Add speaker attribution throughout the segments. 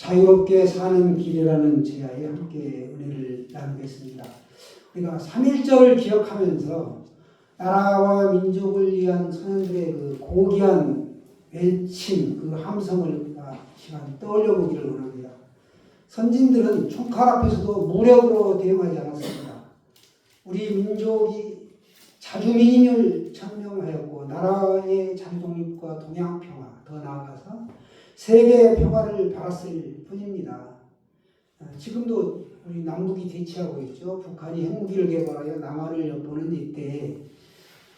Speaker 1: 자유롭게 사는 길이라는 제야에 함께 은혜를 나누겠습니다. 우리가 3.1절을 기억하면서 나라와 민족을 위한 선원들의 그 고귀한 외침, 그 함성을 시간 떠올려 보기를 원합니다. 선진들은 총칼 앞에서도 무력으로 대응하지 않았습니다. 우리 민족이 자주민임을 천명하였고 나라의 자유독립과 동양평화, 더 나아가서 세계의 평화를 바랐을 뿐입니다. 지금도 우리 남북이 대치하고 있죠. 북한이 핵무기를 개발하여 남한을 엿보는 이때에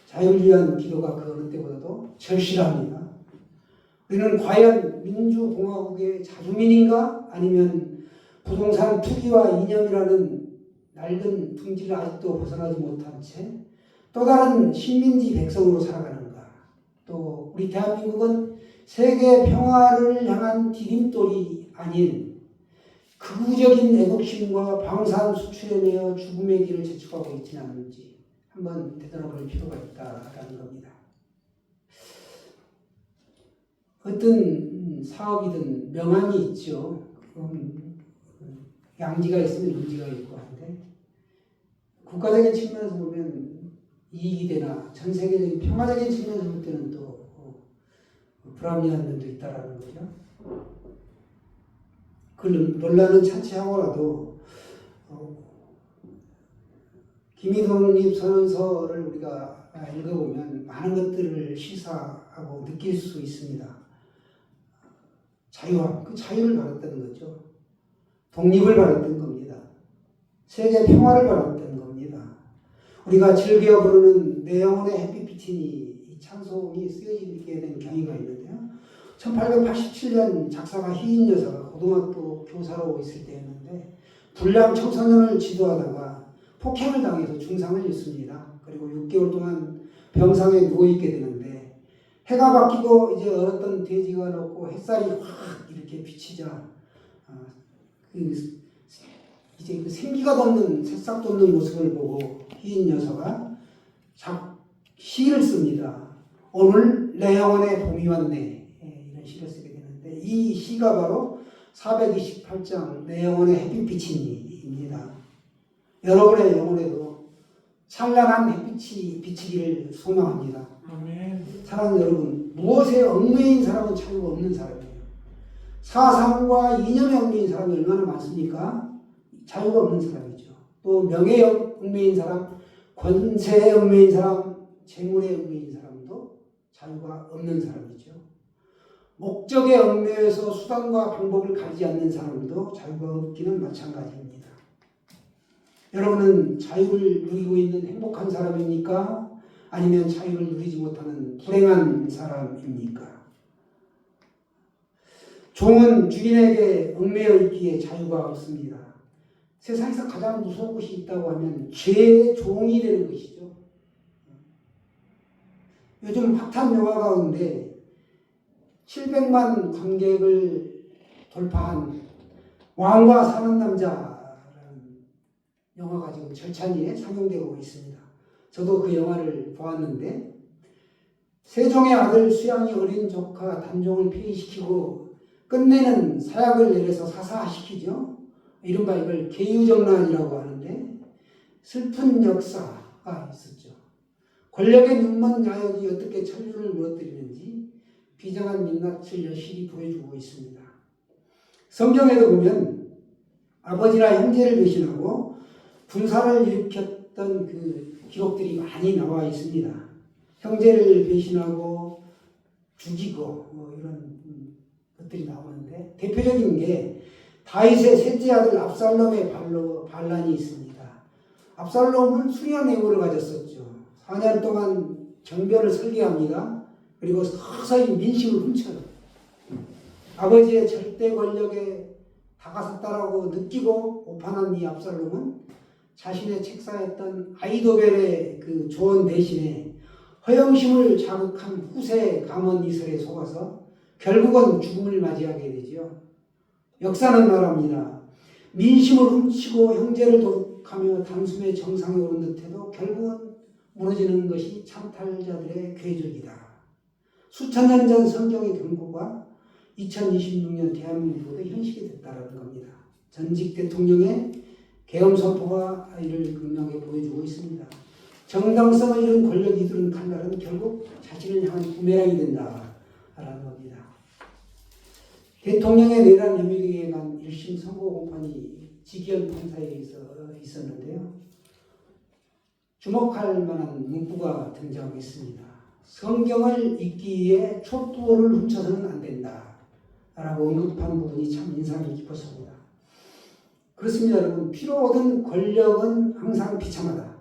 Speaker 1: 자유를 위한 기도가 그 어느 때보다도 절실합니다. 우리는 과연 민주공화국의 자주민인가? 아니면 부동산 투기와 이념이라는 낡은 둥지를 아직도 벗어나지 못한 채 또 다른 식민지 백성으로 살아가는가? 또 우리 대한민국은 세계 평화를 향한 디딤돌이 아닌 극우적인 애국심과 방산 수출에 매여 죽음의 길을 재촉하고 있지는 않은지 한번 되돌아볼 필요가 있다라는 겁니다. 어떤 사업이든 명함이 있죠. 양지가 있으면 음지가 있고 한데 국가적인 측면에서 보면 이익이 되나 전 세계적인 평화적인 측면에서 볼 때는 또 불합리한 면도 있다라는 거죠. 그 논란은 차치하고라도 김희독립 선언서를 우리가 읽어보면 많은 것들을 시사하고 느낄 수 있습니다. 자유함, 그 자유를 바랐다는 거죠. 독립을 바랐던 겁니다. 세계 평화를 바랐던 겁니다. 우리가 즐겨 부르는 내 영혼의 햇빛 비치니 이 찬송이 쓰여지게 된 경위가 있는데요. 1887년 작사가 희인 여사가 고등학교 교사로 있을 때였는데 불량 청소년을 지도하다가 폭행을 당해서 중상을 입습니다. 그리고 6개월 동안 병상에 누워있게 되는데 해가 바뀌고 이제 얼었던 돼지가 녹고 햇살이 확 이렇게 비치자 이제 그 생기가 돋는 새싹 돋는 모습을 보고 희인 여사가 시를 씁니다. 오늘 내 영혼에 봄이 왔네. 이런 시를 쓰게 되는데 이 시가 바로 428장 내 영혼의 햇빛비치니입니다. 여러분의 영혼에도 찬란한 햇빛이 비치기를 소망합니다.
Speaker 2: 아멘.
Speaker 1: 사랑하는 여러분, 무엇에 얽매인 사람은 자유가 없는 사람이에요. 사상과 이념에 얽매인 사람이 얼마나 많습니까? 자유가 없는 사람이죠. 또 명예에 얽매인 사람, 권세에 얽매인 사람, 재물에 얽매인 사람도 자유가 없는 사람이죠. 목적에 얽매여서 수단과 방법을 가리지 않는 사람도 자유가 없기는 마찬가지입니다. 여러분은 자유를 누리고 있는 행복한 사람입니까? 아니면 자유를 누리지 못하는 불행한 사람입니까? 종은 주인에게 얽매여 있기에 자유가 없습니다. 세상에서 가장 무서운 것이 있다고 하면 죄의 종이 되는 것이죠. 요즘 핫한 영화 가운데 700만 관객을 돌파한 왕과 사는 남자라는 영화가 지금 절찬리에 상영되고 있습니다. 저도 그 영화를 보았는데 세종의 아들 수양이 어린 조카 단종을 폐위시키고 끝내는 사약을 내려서 사사시키죠. 이른바 이걸 계유정난이라고 하는데 슬픈 역사가 있었죠. 권력의 눈먼 야역이 어떻게 천륜을 무너뜨리는지 비장한 민낯을 여실히 보여주고 있습니다. 성경에도 보면 아버지나 형제를 배신하고 분사를 일으켰던 그 기록들이 많이 나와 있습니다. 형제를 배신하고 죽이고 이런 것들이 나오는데 대표적인 게 다윗의 셋째 아들 압살롬의 반란이 있습니다. 압살롬은 수려한 애고를 가졌었죠. 4년 동안 정변을 설계합니다. 그리고 서서히 민심을 훔쳐요. 아버지의 절대 권력에 다가섰다라고 느끼고 오판한 이 압살롬은 자신의 책사했던 아이도벨의 그 조언 대신에 허영심을 자극한 후세 감언 이설에 속아서 결국은 죽음을 맞이하게 되죠. 역사는 말합니다. 민심을 훔치고 형제를 도둑하며 단숨에 정상에 오른 듯해도 결국은 무너지는 것이 창탈자들의 궤적이다. 수천 년 전 성경의 경고가 2026년 대한민국도 현실이 됐다는 겁니다. 전직 대통령의 계엄 선포가 이를 극명하게 보여주고 있습니다. 정당성을 잃은 권력이 들은 칼날은 결국 자신을 향한 부메랑이 된다라는 겁니다. 대통령의 내란 혐의에 의한 1심 선고 공판이 직위원 판사에 의해서 있었는데요. 주목할 만한 문구가 등장하고 있습니다. 성경을 읽기 위해 촛불을 훔쳐서는 안 된다 라고 언급한 부분이 참 인상이 깊었습니다. 그렇습니다, 여러분. 피로 얻은 권력은 항상 비참하다.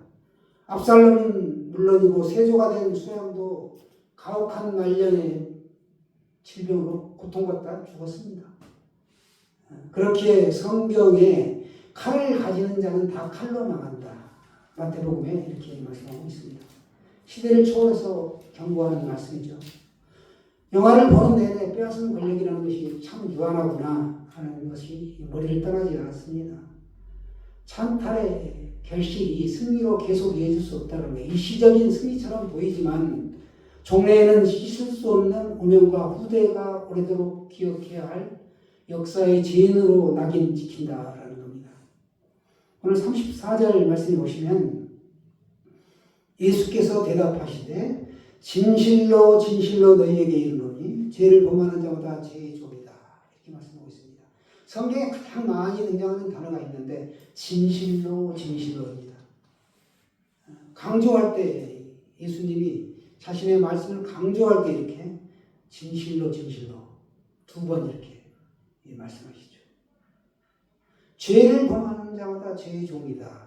Speaker 1: 압살롬은 물론이고 세조가 된 수양도 가혹한 말년의 질병으로 고통받다 죽었습니다. 그렇기에 성경에 칼을 가지는 자는 다 칼로 망한다. 마태복음에 이렇게 말씀하고 있습니다. 시대를 초월해서 경고하는 말씀이죠. 영화를 보는 내내 빼앗은 권력이라는 것이 참 유한하구나 하는 것이 머리를 떠나지 않았습니다. 찬탈의 결실이 승리로 계속 이어질 수 없다는 게 일시적인 승리처럼 보이지만 종래에는 씻을 수 없는 운명과 후대가 오래도록 기억해야 할 역사의 죄인으로 낙인 찍힌다라는 겁니다. 오늘 34절 말씀에 보시면 예수께서 대답하시되 진실로 진실로 너희에게 이르노니 죄를 범하는 자마다 죄의 종이다 이렇게 말씀하고 있습니다. 성경에 가장 많이 등장하는 단어가 있는데 진실로 진실로입니다. 강조할 때 예수님이 자신의 말씀을 강조할 때 이렇게 진실로 진실로 두 번 이렇게 말씀하시죠. 죄를 범하는 자마다 죄의 종이다.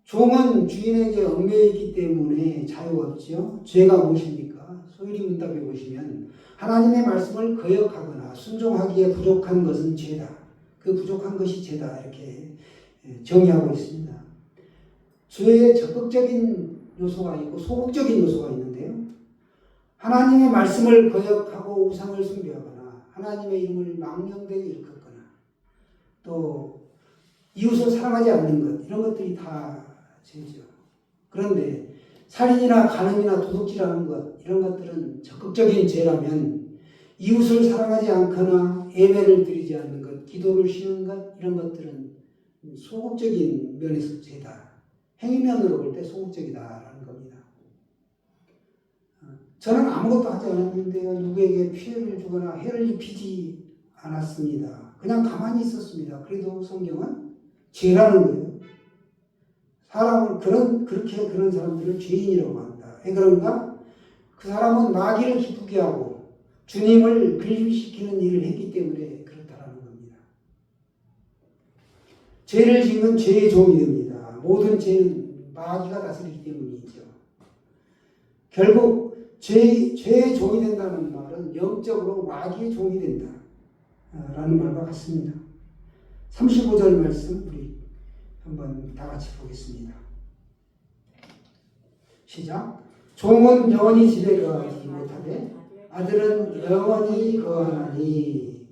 Speaker 1: 종은 주인에게 얽매여 있기 때문에 자유가 없죠. 죄가 무엇입니까? 소율이 문답에 보시면 하나님의 말씀을 거역하거나 순종하기에 부족한 것은 죄다. 그 부족한 것이 죄다. 이렇게 정의하고 있습니다. 죄의 적극적인 요소가 있고 소극적인 요소가 있는데요. 하나님의 말씀을 거역하고 우상을 숭배하거나 하나님의 이름을 망령되게 일컫거나 또 이웃을 사랑하지 않는 것 이런 것들이 다 죄죠. 그런데 살인이나 간음이나 도둑질하는 것 이런 것들은 적극적인 죄라면 이웃을 사랑하지 않거나 예배를 드리지 않는 것, 기도를 쉬는 것 이런 것들은 소극적인 면에서 죄다. 행위면으로 볼 때 소극적이다라는 겁니다. 저는 아무것도 하지 않았는데요. 누구에게 피해를 주거나 해를 입히지 않았습니다. 그냥 가만히 있었습니다. 그래도 성경은 죄라는 거예요. 사람을 그런 사람들을 죄인이라고 한다. 왜 그런가? 그 사람은 마귀를 기쁘게 하고 주님을 glorifi시키는 일을 했기 때문에 그렇다라는 겁니다. 죄를 지으면 죄의 종이 됩니다. 모든 죄는 마귀가 다스리기 때문이죠. 결국 죄의 종이 된다는 말은 영적으로 마귀의 종이 된다라는 말과 같습니다. 35절 말씀 우리 한번 다 같이 보겠습니다. 시작. 종은 영원히 집에 거하지 못하되 아들은 영원히 거하나니.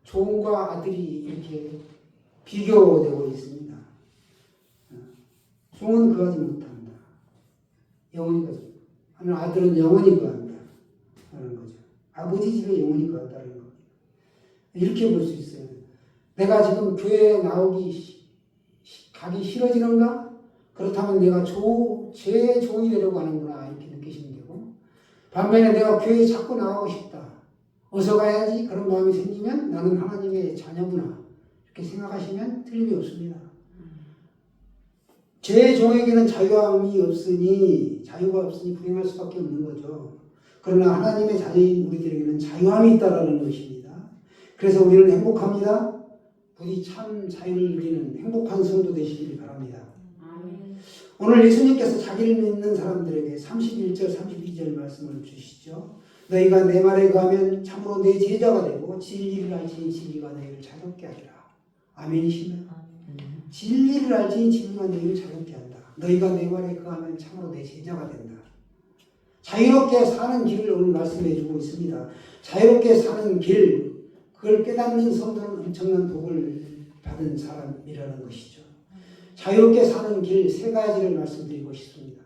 Speaker 1: 종과 아들이 이렇게 비교되고 있습니다. 종은 거하지 못한다. 영원히 거하지. 아들은 영원히 거한다. 라는 거죠. 아버지 집에 영원히 거한다는 겁니다. 이렇게 볼 수 있어요. 내가 지금 교회에 가기 싫어지는가? 그렇다면 내가 죄의 종이 되려고 하는구나. 이렇게 느끼시면 되고. 반면에 내가 교회에 자꾸 나가고 싶다. 어서 가야지. 그런 마음이 생기면 나는 하나님의 자녀구나. 이렇게 생각하시면 틀림이 없습니다. 죄의 종에게는 자유가 없으니 불행할 수밖에 없는 거죠. 그러나 하나님의 자녀인 우리들에게는 자유함이 있다라는 것입니다. 그래서 우리는 행복합니다. 부디 참 자유를 누리는 행복한 성도 되시길 바랍니다. 아멘. 오늘 예수님께서 자기를 믿는 사람들에게 31절, 32절 말씀을 주시죠. 너희가 내 말에 거하면 참으로 내 제자가 되고 진리를 알지니 진리가 너희를 자유롭게 하리라. 아멘이시나요? 진리를 알지니 진리가 너희를 자유롭게 한다. 너희가 내 말에 거하면 참으로 내 제자가 된다. 자유롭게 사는 길을 오늘 말씀해 주고 있습니다. 자유롭게 사는 길, 그걸 깨닫는 성도는 엄청난 복을 받은 사람이라는 것이죠. 자유롭게 사는 길 세 가지를 말씀드리고 싶습니다.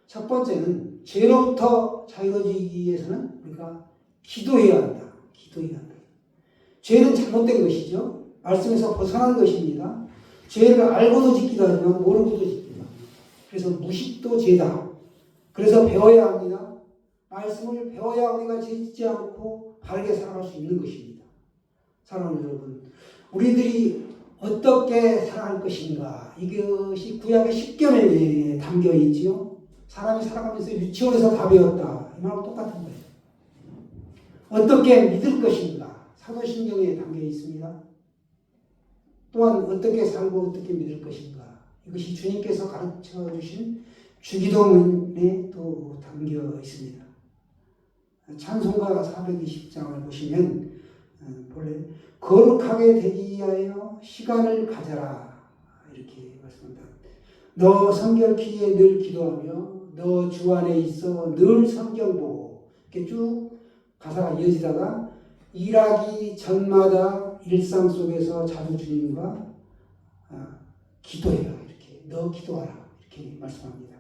Speaker 1: 첫 번째는 죄로부터 자유로워지기 위해서는 우리가 기도해야 한다. 기도해야 한다. 죄는 잘못된 것이죠. 말씀에서 벗어난 것입니다. 죄를 알고도 짓기도 하지만 모르고도 짓기도 합니다. 그래서 무식도 죄다. 그래서 배워야 합니다. 말씀을 배워야 우리가 죄 짓지 않고 바르게 살아갈 수 있는 것입니다. 사랑하는 여러분, 우리들이 어떻게 살아갈 것인가, 이것이 구약의 10견에 담겨 있지요. 사람이 살아가면서 유치원에서 다 배웠다, 이 말하고 똑같은 거예요. 어떻게 믿을 것인가, 사도신경에 담겨 있습니다. 또한 어떻게 살고 어떻게 믿을 것인가, 이것이 주님께서 가르쳐 주신 주기도문에 또 담겨 있습니다. 찬송가 420장을 보시면 본래 거룩하게 되기 위하여 시간을 가져라, 이렇게 말씀합니다. 너 성결키에 늘 기도하며 너 주 안에 있어 늘 성경 보고, 이렇게 쭉 가사가 이어지다가 일하기 전마다 일상 속에서 자주 주님과 기도해라, 이렇게 너 기도하라, 이렇게 말씀합니다.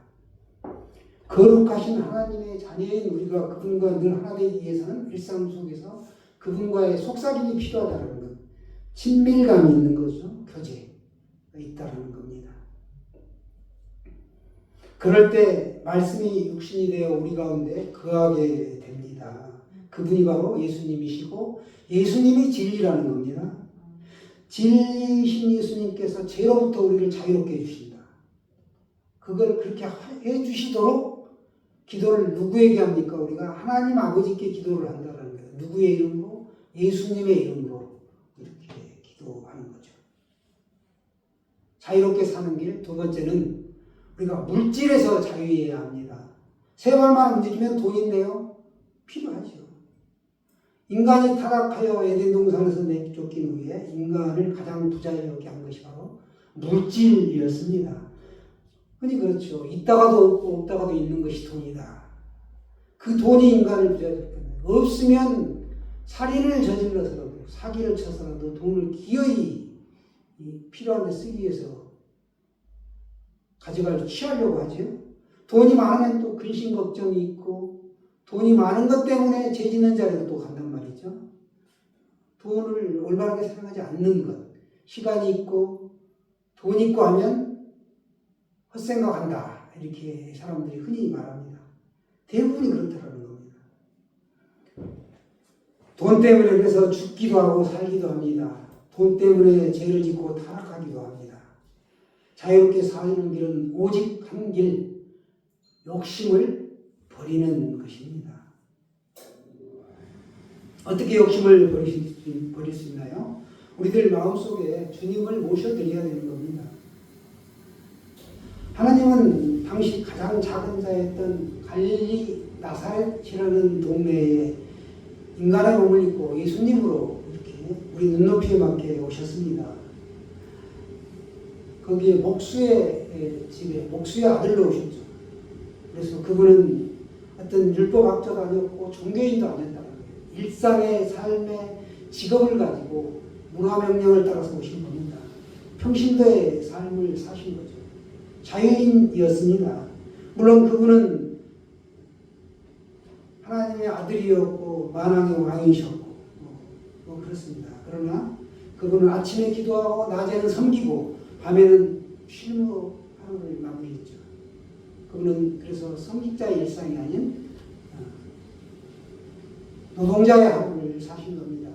Speaker 1: 거룩하신 하나님의 자녀인 우리가 그분과 늘 하나 되기 위해서는 일상 속에서 그분과의 속삭임이 필요하다는 것, 친밀감이 있는 거죠. 교제가 있다는 겁니다. 그럴 때 말씀이 육신이 되어 우리 가운데 거하게 됩니다. 그분이 바로 예수님이시고 예수님이 진리라는 겁니다. 진리이신 예수님께서 죄로부터 우리를 자유롭게 해주신다. 그걸 그렇게 해주시도록 기도를 누구에게 합니까? 우리가 하나님 아버지께 기도를 한다는 거예요. 누구의 이름으로? 예수님의 이름으로 이렇게 기도하는 거죠. 자유롭게 사는 길, 두 번째는 우리가 물질에서 자유해야 합니다. 세 발만 움직이면 돈인데요, 필요하죠. 인간이 타락하여 에덴 동산에서 내쫓긴 후에 인간을 가장 부자유롭게 한 것이 바로 물질이었습니다. 흔히 그렇죠. 있다가도 없고 없다가도 있는 것이 돈이다. 그 돈이 인간을 부자유롭게, 없으면 살인을 저질러서라도 사기를 쳐서라도 돈을 기어이 필요한 데 쓰기 위해서 가져가려고 취하려고 하죠. 돈이 많으면 또 근심 걱정이 있고, 돈이 많은 것 때문에 죄 짓는 자리로 또 간단 말이죠. 돈을 올바르게 사용하지 않는 것, 시간이 있고 돈 있고 하면 헛생각한다, 이렇게 사람들이 흔히 말합니다. 대부분이 그렇다는 겁니다. 돈 때문에 그래서 죽기도 하고 살기도 합니다. 돈 때문에 죄를 짓고 타락하기도 합니다. 자유롭게 사는 길은 오직 한 길, 욕심을 버리는 것입니다. 어떻게 욕심을 버릴 수 있나요? 우리들 마음속에 주님을 모셔드려야 되는 겁니다. 하나님은 당시 가장 작은 자였던 갈릴리 나사렛이라는 동네에 인간의 몸을 입고 예수님으로 이렇게 우리 눈높이에 맞게 오셨습니다. 거기에 목수의 집에 목수의 아들로 오셨죠. 그래서 그분은 어떤 율법학자도 아니었고 종교인도 아니었다는 거예요. 일상의 삶의 직업을 가지고 문화명령을 따라서 오신 겁니다. 평신도의 삶을 사신 거죠. 자유인이었습니다. 물론 그분은 하나님의 아들이었고 만왕의 왕이셨고 그렇습니다. 그러나 그분은 아침에 기도하고 낮에는 섬기고 밤에는 쉼으로 하루를 마무리했죠. 그분은 그래서 성직자의 일상이 아닌 노동자의 하루를 사신 겁니다.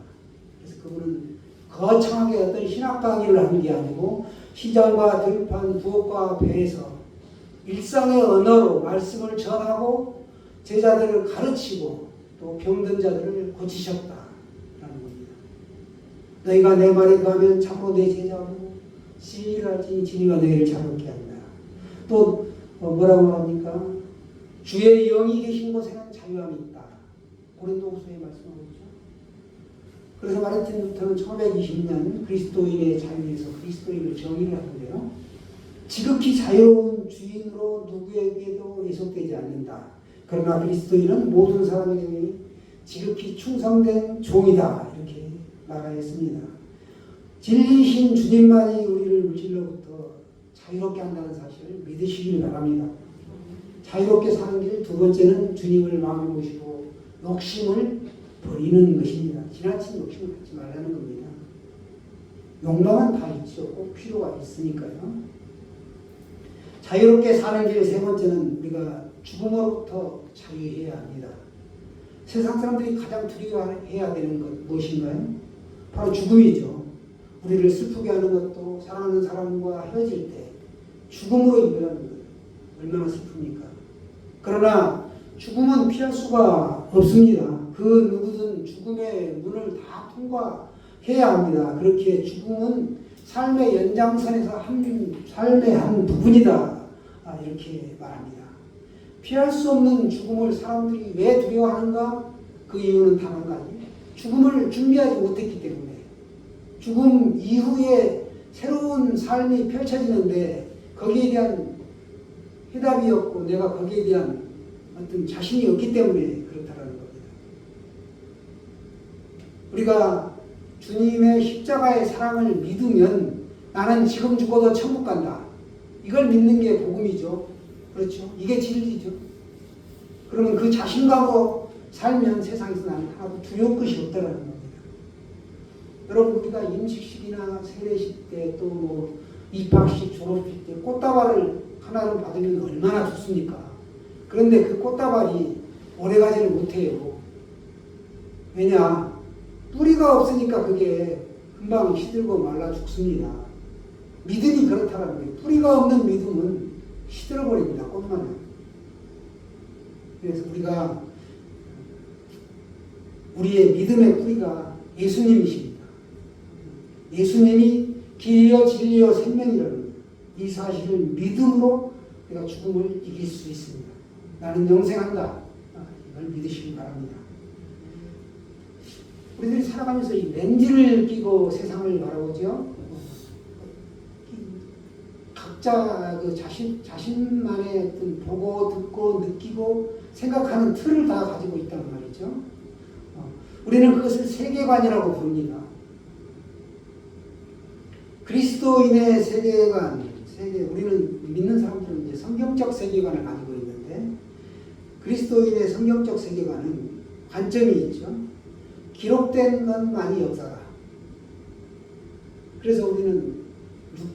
Speaker 1: 그래서 그분은 거창하게 어떤 신학 강의를 하는 게 아니고 시장과 들판, 부엌과 배에서 일상의 언어로 말씀을 전하고 제자들을 가르치고 또 병든 자들을 고치셨다라는 겁니다. 너희가 내 말에 거하면 참으로 내 제자고 진리랄지 진리가 너희를 자유롭게 한다. 또 뭐라고 합니까? 주의 영이 계신 곳에는 자유함이 있다. 고린도후서에 말씀하고 있죠. 그래서 마르틴 루터는 1520년 그리스도인의 자유에서 그리스도인을 정의를 하는데요. 지극히 자유로운 주인으로 누구에게도 예속되지 않는다. 그러나 그리스도인은 모든 사람에게 지극히 충성된 종이다. 이렇게 말하였습니다. 진리신 주님만이 우리를 물질로부터 자유롭게 한다는 사실을 믿으시길 바랍니다. 자유롭게 사는 길 두 번째는 주님을 마음에 모시고 욕심을 버리는 것입니다. 지나친 욕심을 갖지 말라는 겁니다. 욕망은 다 있죠. 꼭 필요가 있으니까요. 자유롭게 사는 길 세 번째는 우리가 죽음으로부터 자유해야 합니다. 세상 사람들이 가장 두려워해야 되는 것 무엇인가요? 바로 죽음이죠. 우리를 슬프게 하는 것도 사랑하는 사람과 헤어질 때 죽음으로 이별하는 것 얼마나 슬픕니까? 그러나 죽음은 피할 수가 없습니다. 그 누구든 죽음의 문을 다 통과해야 합니다. 그렇게 죽음은 삶의 연장선에서 삶의 한 부분이다. 이렇게 말합니다. 피할 수 없는 죽음을 사람들이 왜 두려워하는가? 그 이유는 단 한 가지. 죽음을 준비하지 못했기 때문에. 죽음 이후에 새로운 삶이 펼쳐지는데 거기에 대한 해답이 없고 내가 거기에 대한 어떤 자신이 없기 때문에 그렇다라는 겁니다. 우리가 주님의 십자가의 사랑을 믿으면 나는 지금 죽어도 천국 간다. 이걸 믿는 게 복음이죠. 그렇죠? 이게 진리죠. 그러면 그 자신감으로 살면 세상에서 나는 하나도 두려울 것이 없다라는 겁니다. 여러분 우리가 임식식이나 세례식 때 또 뭐 입학식, 졸업식 때 꽃다발을 하나를 받으면 얼마나 좋습니까? 그런데 그 꽃다발이 오래가지를 못해요. 왜냐? 뿌리가 없으니까 그게 금방 시들고 말라 죽습니다. 믿음이 그렇다라는 거예요. 뿌리가 없는 믿음은 시들어버립니다. 꽃만은. 그래서 우리가 우리의 믿음의 뿌리가 예수님이십니다. 예수님이 길이요 진리요 생명이라는 이 사실을 믿음으로 우리가 죽음을 이길 수 있습니다. 나는 영생한다. 이걸 믿으시기 바랍니다. 우리들이 살아가면서 이 렌즈를 끼고 세상을 바라보죠. 각자 그 자신만의 어떤 보고 듣고 느끼고 생각하는 틀을 다 가지고 있단 말이죠. 우리는 그것을 세계관이라고 부릅니다. 그리스도인의 세계관, 우리는 믿는 사람들은 이제 성경적 세계관을 가지고 있는데 그리스도인의 성경적 세계관은 관점이 있죠. 기록된 것만이 역사다. 그래서 우리는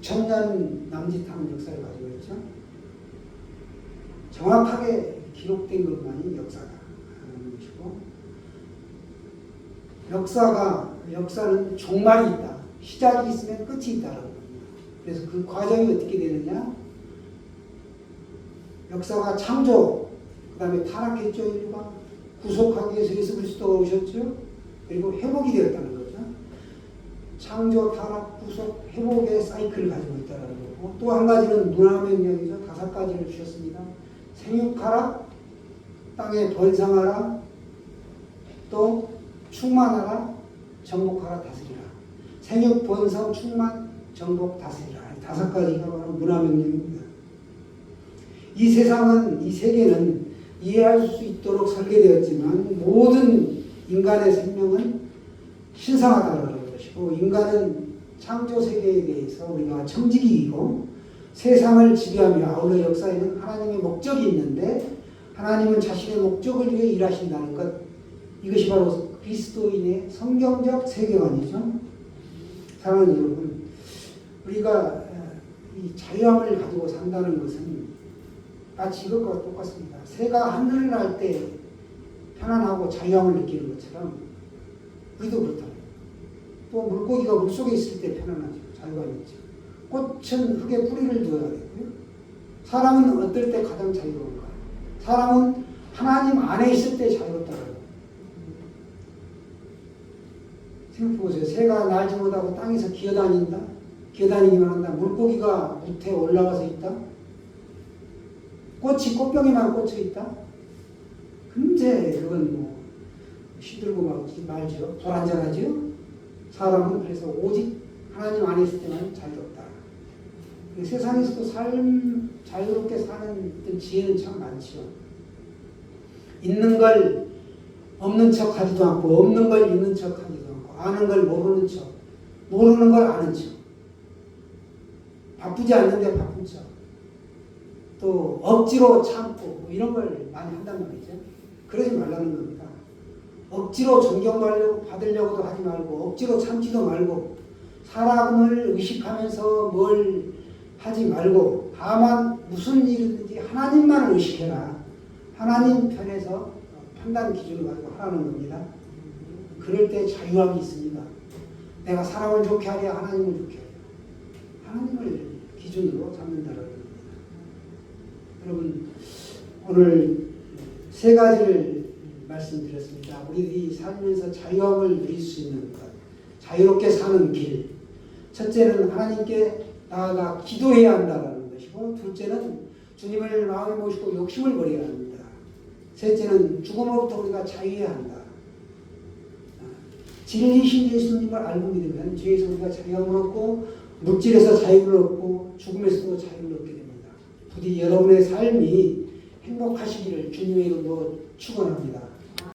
Speaker 1: 6,000년 남짓하는 역사를 가지고 있죠. 정확하게 기록된 것만이 역사다 하는 것이고 역사는 종말이 있다. 시작이 있으면 끝이 있다라는 겁니다. 그래서 그 과정이 어떻게 되느냐? 역사가 창조, 그 다음에 타락했죠. 인류가 구속하기 위해서 예수 그리스도가 오셨죠. 그리고 회복이 되었다는 거죠. 창조, 타락, 구속, 회복의 사이클을 가지고 있다는 거고 또 한 가지는 문화명령이죠. 5가지를 주셨습니다. 생육하라, 땅에 번성하라, 또 충만하라, 정복하라, 다스리라. 생육, 번성, 충만, 정복, 다스리라. 5가지가 바로 문화명령입니다. 이 세상은, 이 세계는 이해할 수 있도록 설계되었지만 모든 인간의 생명은 신성하다는 것이고 인간은 창조 세계에 대해서 우리가 청지기이고 세상을 지배하며 아울러 역사에는 하나님의 목적이 있는데 하나님은 자신의 목적을 위해 일하신다는 것, 이것이 바로 그리스도인의 성경적 세계관이죠. 사랑하는 여러분, 우리가 이 자유함을 가지고 산다는 것은 마치 이것과 똑같습니다. 새가 하늘을 날 때 편안하고 자유함을 느끼는 것처럼 우리도 그렇다. 또 물고기가 물속에 있을 때 편안하죠. 자유감이 있죠. 꽃은 흙에 뿌리를 두어야 되고요. 사람은 어떨 때 가장 자유로운가? 사람은 하나님 안에 있을 때 자유롭다는 거예요. 생각해보세요. 새가 날지 못하고 땅에서 기어다닌다. 기어다니기만 한다. 물고기가 무태에 올라가서 있다. 꽃이 꽃병에만 꽂혀 있다. 금세 그건 뭐 시들고 말죠. 불안전하죠. 사람은 그래서 오직 하나님 안에 있을 때만 자유롭다. 세상에서도 자유롭게 사는 어떤 지혜는 참 많죠. 있는 걸 없는 척 하지도 않고 없는 걸 있는 척 하지도 않고 아는 걸 모르는 척, 모르는 걸 아는 척, 바쁘지 않는데 바쁜 척, 또 억지로 참고 뭐 이런 걸 많이 한단 말이죠. 그러지 말라는 겁니다. 억지로 존경받으려고도 하지 말고 억지로 참지도 말고 사람을 의식하면서 뭘 하지 말고 다만 무슨 일이든지 하나님만을 의식해라. 하나님 편에서 판단 기준을 가지고 하라는 겁니다. 그럴 때 자유함이 있습니다. 내가 사람을 좋게 하랴 하나님을 좋게 하랴 하나님을 기준으로 잡는다는 겁니다. 여러분 오늘 세 가지를 말씀드렸습니다. 우리들이 살면서 자유함을 누릴 수 있는 것, 자유롭게 사는 길. 첫째는 하나님께 나아가 기도해야 한다는 것이고, 둘째는 주님을 마음에 모시고 욕심을 버려야 합니다. 셋째는 죽음으로부터 우리가 자유해야 한다. 진리신 예수님을 알고 믿으면 죄에서 우리가 자유함을 얻고 물질에서 자유를 얻고 죽음에서도 자유를 얻게 됩니다. 부디 여러분의 삶이 행복하시기를 주님의 이름으로 축원합니다.